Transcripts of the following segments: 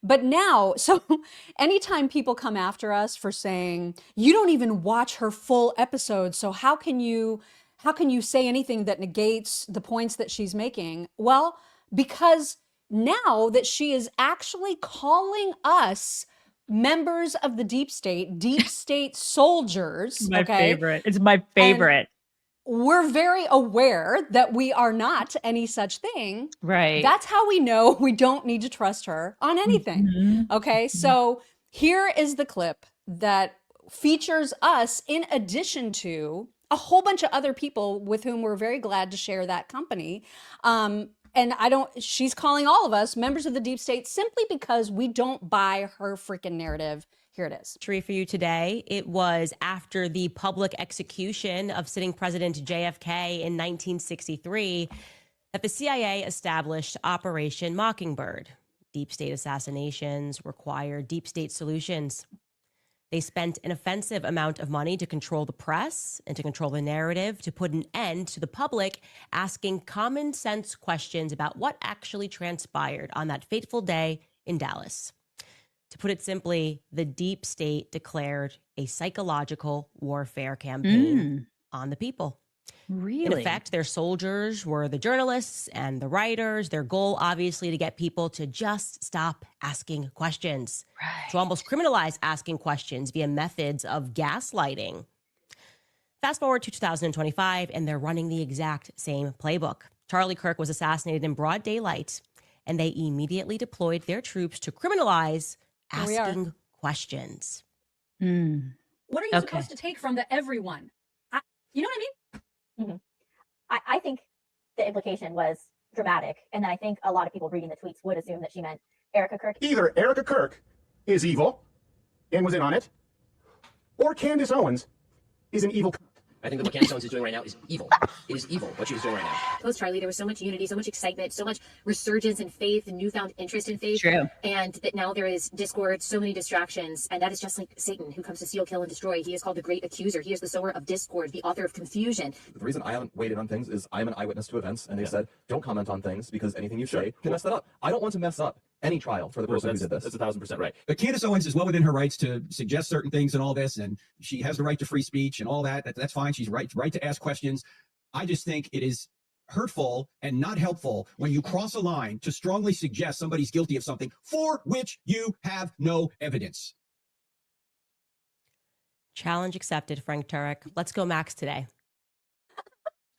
But now, so anytime people come after us for saying, you don't even watch her full episode, so how can you say anything that negates the points that she's making? Well, because now that she is actually calling us members of the deep state soldiers, My okay? favorite. It's my And favorite. we're very aware that we are not any such thing. Right. That's how we know we don't need to trust her on anything. Mhm. Okay, so here is the clip that features us in addition to a whole bunch of other people with whom we're very glad to share that company. And she's calling all of us members of the deep state simply because we don't buy her freaking narrative. Here it is. For you today, it was after the public execution of sitting President JFK in 1963 that the CIA established Operation Mockingbird. Deep state assassinations require deep state solutions. They spent an offensive amount of money to control the press and to control the narrative, to put an end to the public asking common sense questions about what actually transpired on that fateful day in Dallas. To put it simply, the deep state declared a psychological warfare campaign on the people. Really? In effect, their soldiers were the journalists and the writers. Their goal, obviously, to get people to just stop asking questions, to almost criminalize asking questions via methods of gaslighting. Fast forward to 2025, and they're running the exact same playbook. Charlie Kirk was assassinated in broad daylight, and they immediately deployed their troops to criminalize asking questions. What are you supposed to take from the everyone? You know what I mean? Mm-hmm. I think the implication was dramatic, and then I think a lot of people reading the tweets would assume that she meant Erica Kirk. Either Erica Kirk is evil and was in on it, or Candace Owens is an evil. I think that what Candace Owens is doing right now is evil. It is evil what she was doing right now. Post Charlie, there was so much unity, so much excitement, so much resurgence in faith and newfound interest in faith. True. And that now there is discord, so many distractions, and that is just like Satan, who comes to steal, kill, and destroy. He is called the great accuser. He is the sower of discord, the author of confusion. The reason I haven't weighed in on things is I'm an eyewitness to events, and they said, don't comment on things because anything you say can mess that up. I don't want to mess up any trial for the person who did this. That's 1,000% right. But Candace Owens is well within her rights to suggest certain things and all this, and she has the right to free speech and all that. That's fine. She's right to ask questions. I just think it is hurtful and not helpful when you cross a line to strongly suggest somebody's guilty of something for which you have no evidence. Challenge accepted, Frank Turek. Let's go Max today.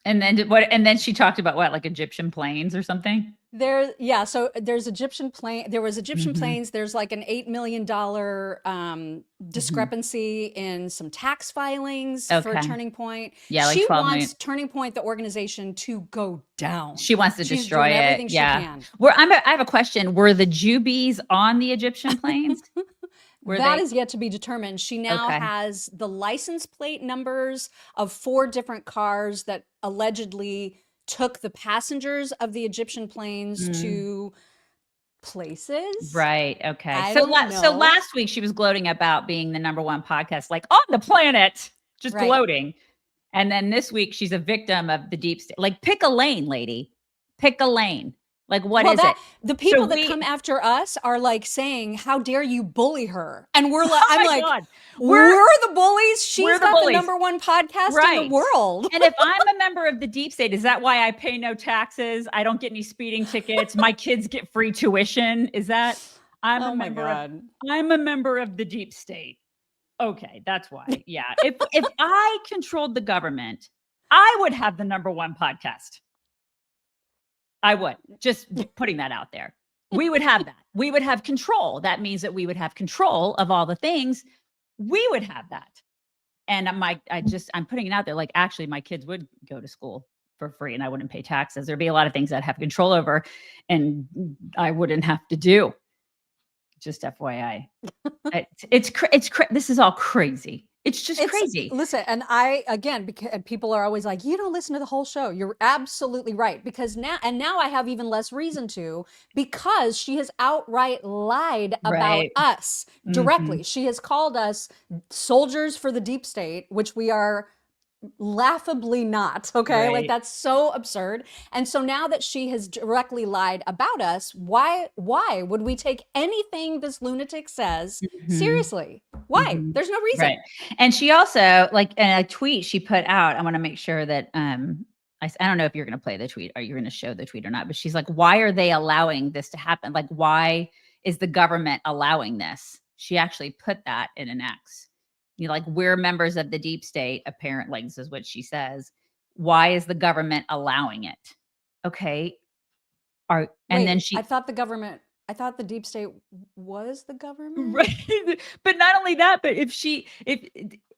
And then what? And then she talked about what, like Egyptian planes or something? So there's Egyptian plane. There was Egyptian planes. There's like an $8 million discrepancy in some tax filings for Turning Point. Yeah, like she 12 wants million. Turning Point, the organization, to go down. She wants to She's destroy doing it. everything she Yeah. can. I have a question. Were the Jubies on the Egyptian planes? That is yet to be determined. She now has the license plate numbers of 4 different cars that allegedly took the passengers of the Egyptian planes to places. Right. Okay. I So don't so know. last week she was gloating about being the #1 podcast, like on the planet, just Right. gloating. And then this week she's a victim of the deep state. Like, pick a lane, lady. Pick a lane. Like, what is it? The people So that come after us are like saying, "How dare you bully her?" And we're like, Oh I'm my like, God. we're the bullies. She's we're the got bullies. the #1 podcast in Right. the world. And if I'm a member of the deep state, is that why I pay no taxes? I don't get any speeding tickets. My kids get free tuition. Is that I'm Oh a my member God. I'm a member of the deep state. Okay, that's why. Yeah. If I controlled the government, I would have the #1 podcast. I would. Just putting that out there. We would have that. We would have control. That means that we would have control of all the things. We would have that. And I'm putting it out there. Like, actually, my kids would go to school for free and I wouldn't pay taxes. There'd be a lot of things I'd have control over and I wouldn't have to do. Just FYI. This is all crazy. It's just crazy. Listen, and because people are always like, you don't listen to the whole show. You're absolutely right. Because now I have even less reason to, because she has outright lied about us directly. She has called us soldiers for the deep state, which we are laughably not, okay? Right. Like that's so absurd. And so now that she has directly lied about us, why would we take anything this lunatic says seriously? Why? There's no reason. Right. And she also, like, in a tweet she put out, I want to make sure that I don't know if you're going to play the tweet or you're going to show the tweet or not, but she's like, why are they allowing this to happen? Like, why is the government allowing this? She actually put that in an X. You know, like, we're members of the deep state, apparently, this is what she says. Why is the government allowing it? Okay. And Wait, then she, I thought the deep state was the government. right. But not only that, but if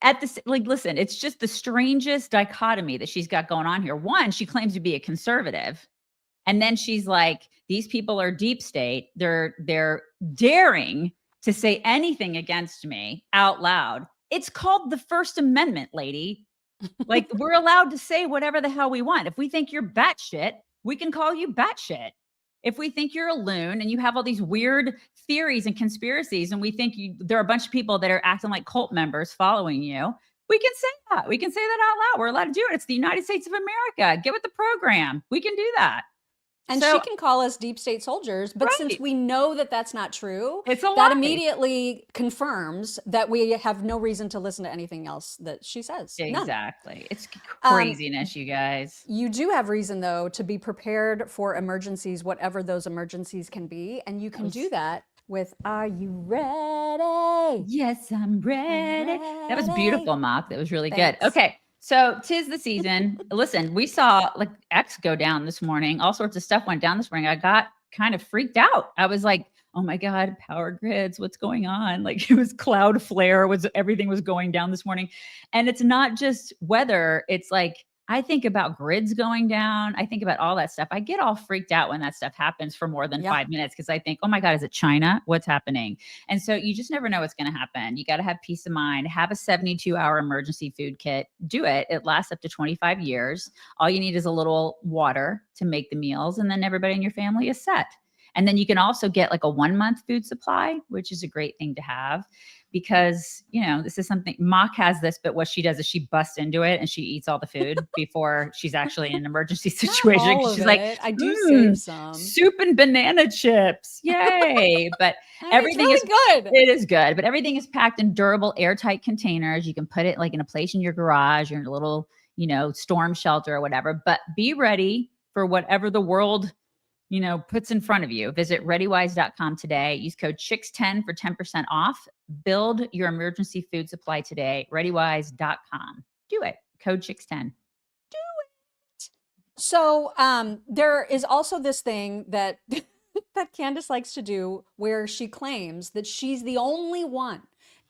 at this, like, listen, it's just the strangest dichotomy that she's got going on here. One, she claims to be a conservative. And then she's like, these people are deep state. They're daring to say anything against me out loud. It's called the First Amendment, lady. Like, we're allowed to say whatever the hell we want. If we think you're batshit, we can call you batshit. If we think you're a loon and you have all these weird theories and conspiracies, and we think there are a bunch of people that are acting like cult members following you, we can say that. We can say that out loud. We're allowed to do it. It's the United States of America. Get with the program. We can do that. And So- she can call us deep state soldiers, but since Right. we know that that's not true, It's a lie. that immediately confirms that we have no reason to listen to anything else that she says. None. Exactly. It's craziness, you guys. You do have reason, though, to be prepared for emergencies, whatever those emergencies can be. And you can do that with Are You Ready? Yes, I'm ready. That was ready. beautiful, Mock. That was really Thanks. good. Okay. So 'tis the season. Listen, we saw like X go down this morning. All sorts of stuff went down this morning. I got kind of freaked out. I was like, oh my God, power grids, what's going on? Like, it was Cloudflare, everything was going down this morning. And it's not just weather. It's like, I think about grids going down. I think about all that stuff. I get all freaked out when that stuff happens for more than 5 minutes because I think, oh my God, is it China? What's happening? And so you just never know what's going to happen. You got to have peace of mind. Have a 72-hour emergency food kit. Do it. It lasts up to 25 years. All you need is a little water to make the meals, and then everybody in your family is set. And then you can also get like a 1-month food supply, which is a great thing to have because, you know, this is something Mock has this, but what she does is she busts into it and she eats all the food before she's actually in an emergency situation. Not all of She's like, it. I do save some. soup and banana chips. Yay. But everything it's really good. It is good, but everything is packed in durable, airtight containers. You can put it like in a place in your garage or in a little, you know, storm shelter or whatever, but be ready for whatever the world, you know, puts in front of you. Visit readywise.com today. Use code CHICKS10 for 10% off. Build your emergency food supply today. Readywise.com. Do it. Code CHICKS10. So there is also this thing that that Candace likes to do where she claims that she's the only one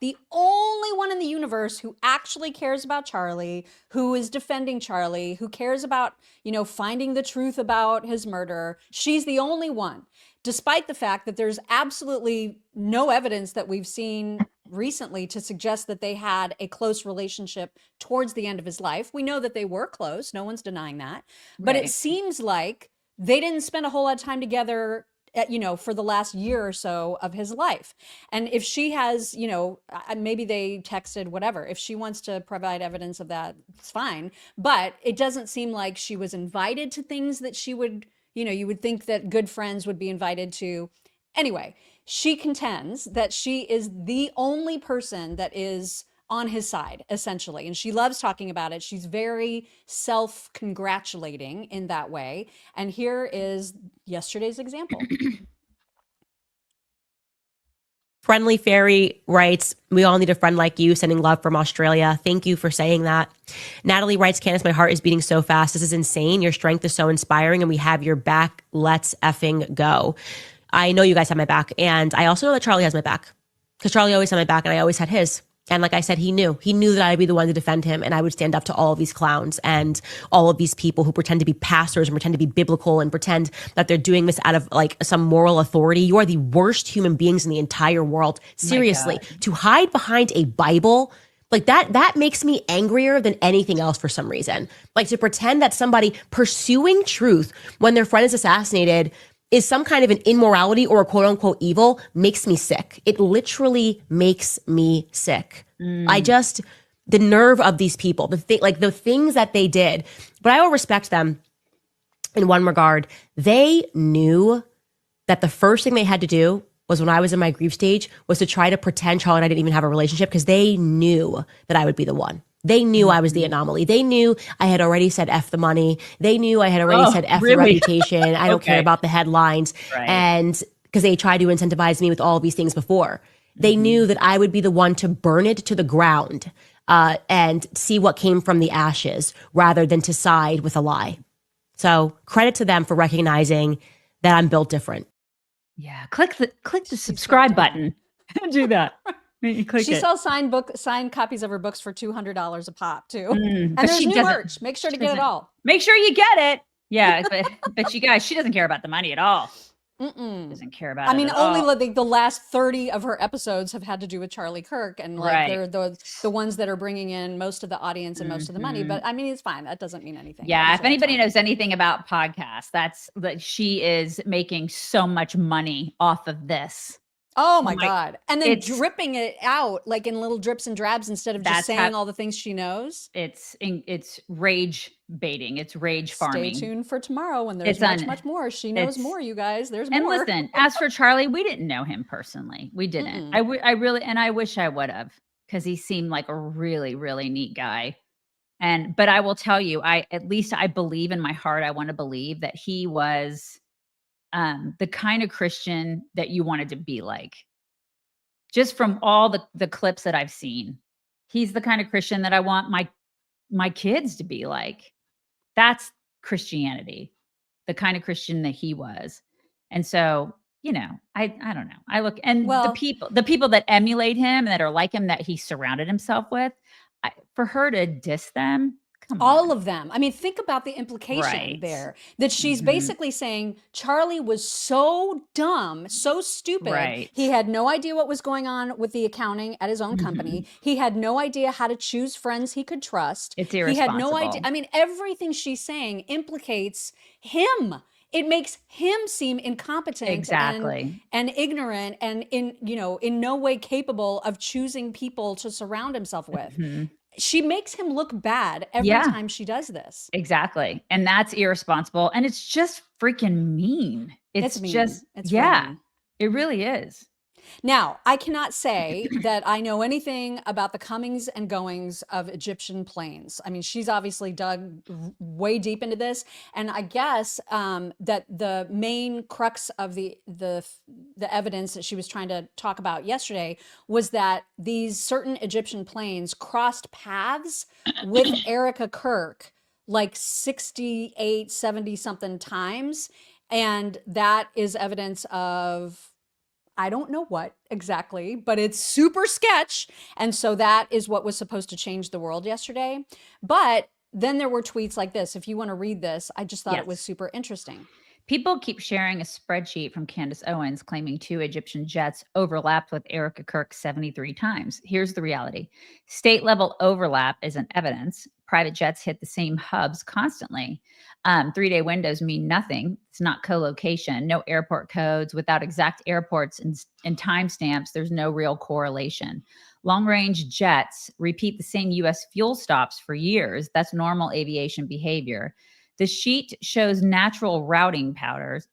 in the universe who actually cares about Charlie, who is defending Charlie, who cares about, you know, finding the truth about his murder. She's the only one, despite the fact that there's absolutely no evidence that we've seen recently to suggest that they had a close relationship towards the end of his life. We know that they were close. No one's denying that. But Right. it seems like they didn't spend a whole lot of time together, you know, for the last year or so of his life. And if she has, you know, maybe they texted, whatever. If she wants to provide evidence of that, it's fine. But it doesn't seem like she was invited to things that she would, you know, you would think that good friends would be invited to. Anyway, she contends that she is the only person that is on his side, essentially. And she loves talking about it. She's very self-congratulating in that way. And here is yesterday's example. Friendly Fairy writes, we all need a friend like you, sending love from Australia. Thank you for saying that. Natalie writes, Candace, my heart is beating so fast. This is insane. Your strength is so inspiring and we have your back. Let's effing go. I know you guys have my back. And I also know that Charlie has my back because Charlie always had my back and I always had his. And like I said, he knew that I'd be the one to defend him and I would stand up to all of these clowns and all of these people who pretend to be pastors and pretend to be biblical and pretend that they're doing this out of like some moral authority. You are the worst human beings in the entire world. Seriously, to hide behind a Bible, like that makes me angrier than anything else for some reason. Like to pretend that somebody pursuing truth when their friend is assassinated is some kind of an immorality or a quote unquote evil makes me sick. It literally makes me sick. the nerve of these people, the things that they did. But I will respect them in one regard. They knew that the first thing they had to do was, when I was in my grief stage, was to try to pretend Charlie and I didn't even have a relationship, because they knew that I would be the one. They knew I was the anomaly. They knew I had already said F the money. They knew I had already said F the reputation. I don't care about the headlines. Right. And because they tried to incentivize me with all of these things before. They knew that I would be the one to burn it to the ground and see what came from the ashes, rather than to side with a lie. So credit to them for recognizing that I'm built different. Yeah. Click the subscribe button. Do that. She sells signed copies of her books for $200 a pop too. And but there's she new doesn't- merch. Make sure to get it all. Make sure you get it. Yeah, but you guys, she doesn't care about the money at all. Doesn't care about it. I mean, at only all. like the last 30 of her episodes have had to do with Charlie Kirk, and like Right. they're the ones that are bringing in most of the audience and most of the money. But I mean, it's fine. That doesn't mean anything. Yeah, It's if anybody time. knows anything about podcasts, that's that she is making so much money off of this. Oh my God. And then it's- dripping it out like in little drips and drabs instead of just That's saying how- all the things she knows. It's rage baiting. It's rage farming. Stay tuned for tomorrow when there's It's much more. She knows it's- more, you guys. There's And more. listen, as for Charlie, we didn't know him personally. We didn't. I really, and I wish I would have, because he seemed like a really, really neat guy. But I will tell you, at least I believe in my heart, I want to believe that he was the kind of Christian that you wanted to be like. Just from all the clips that I've seen, he's the kind of Christian that I want my kids to be like. That's Christianity, the kind of Christian that he was. And so, I don't know. I look, and the people that emulate him and that are like him, that he surrounded himself with, for her to diss them, come all on. of them. I mean, think about the implication Right. there, that she's basically saying Charlie was so dumb, so stupid. Right. He had no idea what was going on with the accounting at his own company. He had no idea how to choose friends he could trust. It's He had no idea. irresponsible. I mean, everything she's saying implicates him. It makes him seem incompetent Exactly. and ignorant and in no way capable of choosing people to surround himself with. She makes him look bad every time she does this. Exactly. And that's irresponsible. And it's just freaking mean. It's mean. just, It's real yeah, mean. it really is. Now, I cannot say that I know anything about the comings and goings of Egyptian planes. I mean, she's obviously dug way deep into this, and I guess that the main crux of the evidence that she was trying to talk about yesterday was that these certain Egyptian planes crossed paths with Erica Kirk like 68, 70 something times, and that is evidence of, I don't know what exactly, but it's super sketch. And so that is what was supposed to change the world yesterday. But then there were tweets like this. If you want to read this, I just thought it was super interesting. People keep sharing a spreadsheet from Candace Owens claiming 2 Egyptian jets overlapped with Erica Kirk 73 times. Here's the reality. State level overlap isn't evidence. Private jets hit the same hubs constantly. 3-day windows mean nothing. It's not co-location, no airport codes. Without exact airports and timestamps, there's no real correlation. Long-range jets repeat the same U.S. fuel stops for years. That's normal aviation behavior. The sheet shows natural routing patterns,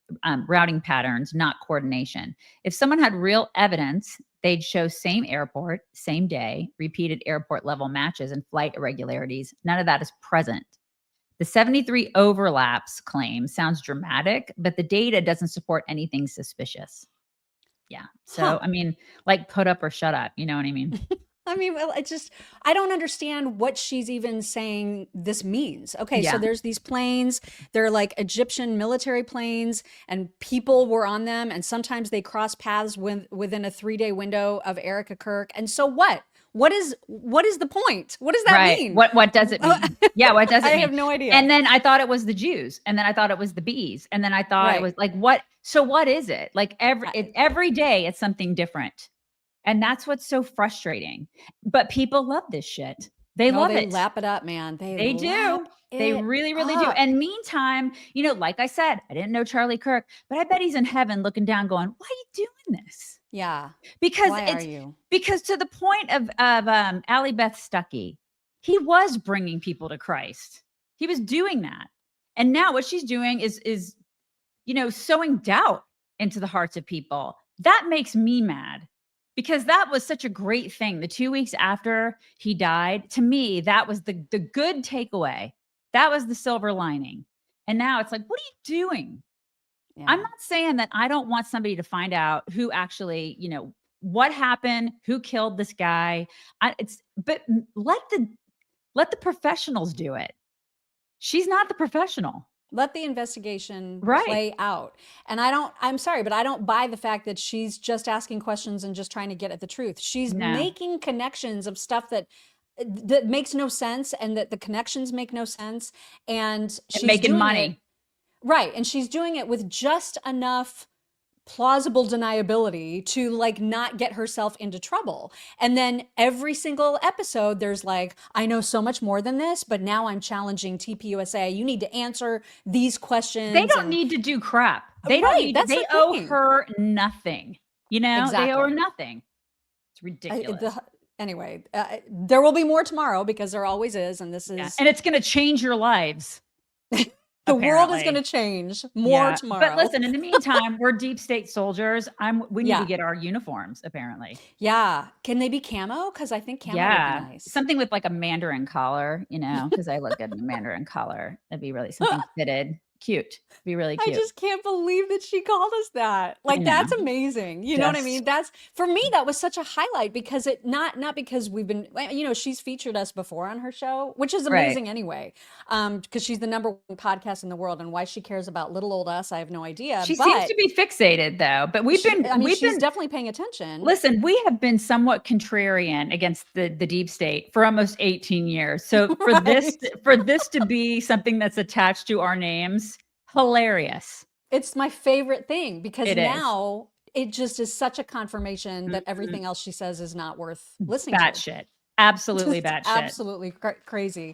not coordination. If someone had real evidence, they'd show same airport, same day, repeated airport level matches and flight irregularities. None of that is present. The 73 overlaps claim sounds dramatic, but the data doesn't support anything suspicious. Yeah. So, I mean, like put up or shut up. You know what I mean? I mean, well, I don't understand what she's even saying this means. Okay, so Yeah. there's these planes, they're like Egyptian military planes, and people were on them, and sometimes they cross paths within a 3-day window of Erica Kirk. And so what? What is the point? What does that mean? What does it mean? Yeah, what does it mean? I have no idea. And then I thought it was the Jews, and then I thought it was the bees, and then I thought it was like, what? So what is it? Like every day it's something different. And that's what's so frustrating. But people love this shit. They love they it. lap it up, man. They do. lap They it really, really do. up. And meantime, like I said, I didn't know Charlie Kirk, but I bet he's in heaven looking down going, why are you doing this? Yeah. Because Why are you? Because to the point of Allie Beth Stuckey, he was bringing people to Christ. He was doing that. And now what she's doing is sowing doubt into the hearts of people. That makes me mad, because that was such a great thing. The 2 weeks after he died, to me, that was the good takeaway. That was the silver lining. And now it's like, what are you doing? Yeah. I'm not saying that I don't want somebody to find out who actually, what happened, who killed this guy. But let the professionals do it. She's not the professional. Let the investigation Right. play out. And I'm sorry, but I don't buy the fact that she's just asking questions and just trying to get at the truth. She's No. making connections of stuff that makes no sense, and that the connections make no sense. And she's making doing money. it- right. And she's doing it with just enough plausible deniability to like not get herself into trouble. And then every single episode there's like, I know so much more than this, but now I'm challenging TPUSA. You need to answer these questions. They don't need to do crap. They don't Right, need. that's They the owe thing. her nothing. They owe her Exactly. nothing. It's ridiculous. Anyway, there will be more tomorrow, because there always is, and this is Yeah. And it's going to change your lives. the world is apparently. going to change more tomorrow. But listen, in the meantime, we're deep state solsoldiers. We need Yeah. to get our uniforms, apparently. Yeah, can they be camo? Because I think camo Yeah. would be nice. Something with like a Mandarin collar, because I look good in a Mandarin collar. That'd be really something fitted. Cute. Be really I cute. just can't believe that she called us that. Like, know. that's amazing. You know what I Just- mean? That's, for me, that was such a highlight, because not because we've been, she's featured us before on her show, which is Right. amazing anyway. Because she's the #1 podcast in the world, and why she cares about little old us, I have no idea. She but seems to be fixated, though. But we've been she's definitely paying attention. Listen, we have been somewhat contrarian against the deep state for almost 18 years. So for Right. this to be something that's attached to our names, hilarious. It's my favorite thing, because It is. now it just is such a confirmation that everything else she says is not worth listening to. Batshit. Absolutely Just batshit. absolutely crazy.